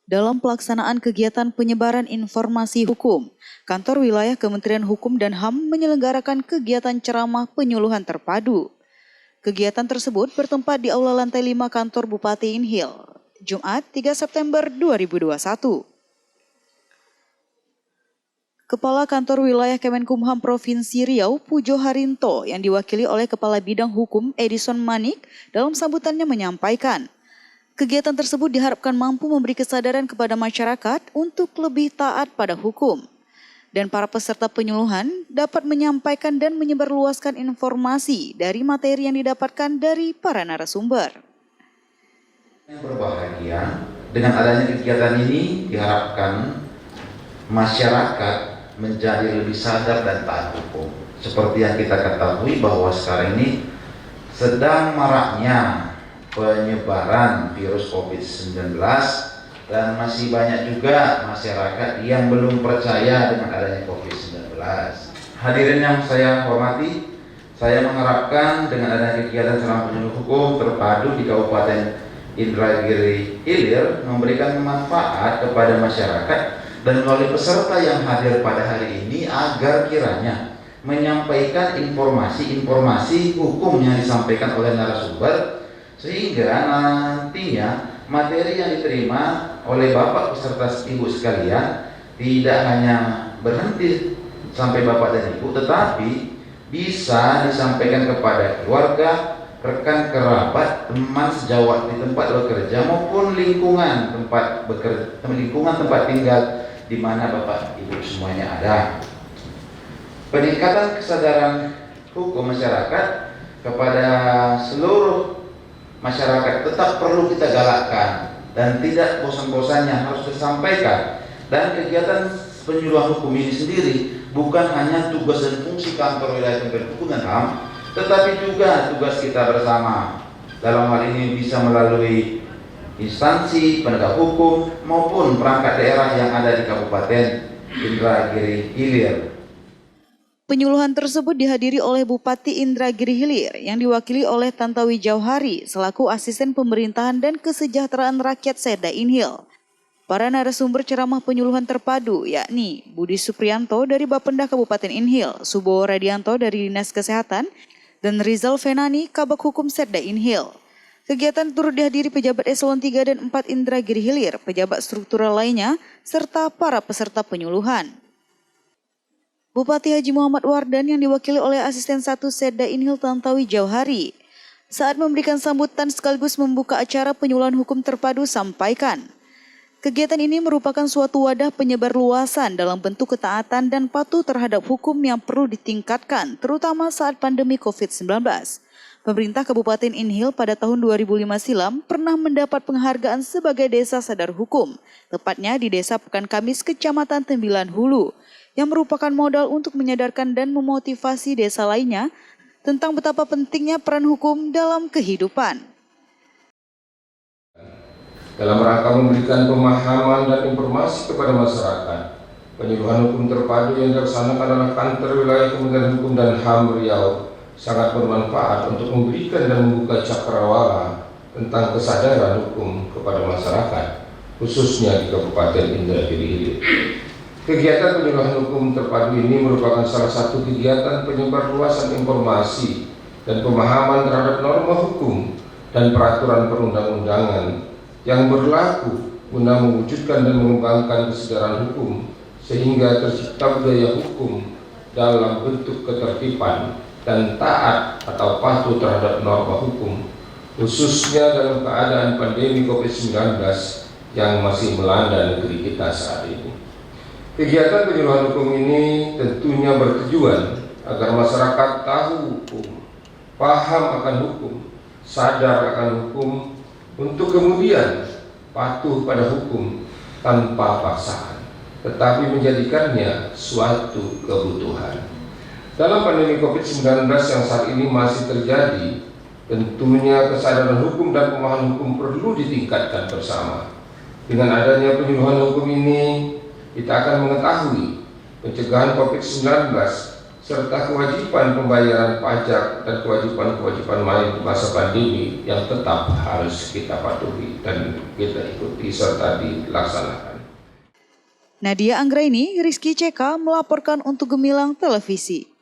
Dalam pelaksanaan kegiatan penyebaran informasi hukum, Kantor Wilayah Kementerian Hukum dan HAM menyelenggarakan kegiatan ceramah penyuluhan terpadu. Kegiatan tersebut bertempat di Aula Lantai 5 Kantor Bupati Inhil, Jumat 3 September 2021. Kepala Kantor Wilayah Kemenkumham Provinsi Riau, Pujo Harinto, yang diwakili oleh Kepala Bidang Hukum Edison Manik, dalam sambutannya menyampaikan, kegiatan tersebut diharapkan mampu memberi kesadaran kepada masyarakat untuk lebih taat pada hukum. Dan para peserta penyuluhan dapat menyampaikan dan menyebarluaskan informasi dari materi yang didapatkan dari para narasumber. Yang berbahagia, dengan adanya kegiatan ini diharapkan masyarakat menjadi lebih sadar dan taat hukum. Seperti yang kita ketahui bahwa sekarang ini sedang maraknya penyebaran virus COVID-19 dan masih banyak juga masyarakat yang belum percaya dengan adanya COVID-19. Hadirin yang saya hormati, saya mengharapkan dengan adanya kegiatan ceramah penyuluh hukum terpadu di Kabupaten Indragiri Hilir memberikan manfaat kepada masyarakat dan melalui peserta yang hadir pada hari ini agar kiranya menyampaikan informasi-informasi hukum yang disampaikan oleh narasumber sehingga nantinya materi yang diterima oleh Bapak peserta Ibu sekalian tidak hanya berhenti sampai Bapak dan Ibu, tetapi bisa disampaikan kepada keluarga, rekan kerabat, teman sejawat di tempat bekerja maupun lingkungan tempat bekerja, lingkungan tempat tinggal di mana Bapak Ibu semuanya ada. Peningkatan kesadaran hukum masyarakat kepada seluruh masyarakat tetap perlu kita galakkan dan tidak bosan-bosannya harus disampaikan. Dan kegiatan penyuluhan hukum ini sendiri bukan hanya tugas dan fungsi Kantor Wilayah Kementerian Hukum dan HAM, tetapi juga tugas kita bersama. Dalam hal ini bisa melalui instansi penegak hukum maupun perangkat daerah yang ada di Kabupaten Indragiri Hilir. Penyuluhan tersebut dihadiri oleh Bupati Indragiri Hilir yang diwakili oleh Tantowi Jauhari selaku Asisten Pemerintahan dan Kesejahteraan Rakyat Seda Inhil. Para narasumber ceramah penyuluhan terpadu yakni Budi Supriyanto dari Bapenda Kabupaten Inhil, Subowo Radianto dari Dinas Kesehatan, dan Rizal Fenani Kabak Hukum Seda Inhil. Kegiatan turut dihadiri pejabat eselon 3 dan 4 Indragiri Hilir, pejabat struktural lainnya, serta para peserta penyuluhan. Bupati Haji Muhammad Wardan yang diwakili oleh Asisten 1 Seda Inhil Tantowi Jauhari, saat memberikan sambutan sekaligus membuka acara penyuluhan hukum terpadu sampaikan, kegiatan ini merupakan suatu wadah penyebar luasan dalam bentuk ketaatan dan patuh terhadap hukum yang perlu ditingkatkan, terutama saat pandemi COVID-19. Pemerintah Kabupaten Inhil pada tahun 2005 silam pernah mendapat penghargaan sebagai Desa Sadar Hukum, tepatnya di Desa Pekan Kamis, Kecamatan Tembilan Hulu, yang merupakan modal untuk menyadarkan dan memotivasi desa lainnya tentang betapa pentingnya peran hukum dalam kehidupan. Dalam rangka memberikan pemahaman dan informasi kepada masyarakat, penyuluhan hukum terpadu yang dilaksanakan oleh Kantor Wilayah Kementerian Hukum dan HAM Riau sangat bermanfaat untuk memberikan dan membuka cakrawala tentang kesadaran hukum kepada masyarakat, khususnya di Kabupaten Indragiri Hilir. Kegiatan penyuluhan hukum terpadu ini merupakan salah satu kegiatan penyebar luasan informasi dan pemahaman terhadap norma hukum dan peraturan perundang-undangan yang berlaku guna mewujudkan dan mengembangkan kesadaran hukum sehingga tercipta budaya hukum dalam bentuk ketertiban dan taat atau patuh terhadap norma hukum, khususnya dalam keadaan pandemi COVID-19 yang masih melanda negeri kita saat ini. Kegiatan penyuluhan hukum ini tentunya bertujuan agar masyarakat tahu hukum, paham akan hukum, sadar akan hukum, untuk kemudian patuh pada hukum tanpa paksaan, tetapi menjadikannya suatu kebutuhan. Dalam pandemi COVID-19 yang saat ini masih terjadi, tentunya kesadaran hukum dan pemahaman hukum perlu ditingkatkan bersama. Dengan adanya penyuluhan hukum ini, kita akan mengetahui pencegahan COVID-19 serta kewajiban pembayaran pajak dan kewajiban-kewajiban lain di masa pandemi yang tetap harus kita patuhi dan kita ikuti serta dilaksanakan. Nadia Anggraini, Rizky CK melaporkan untuk Gemilang Televisi.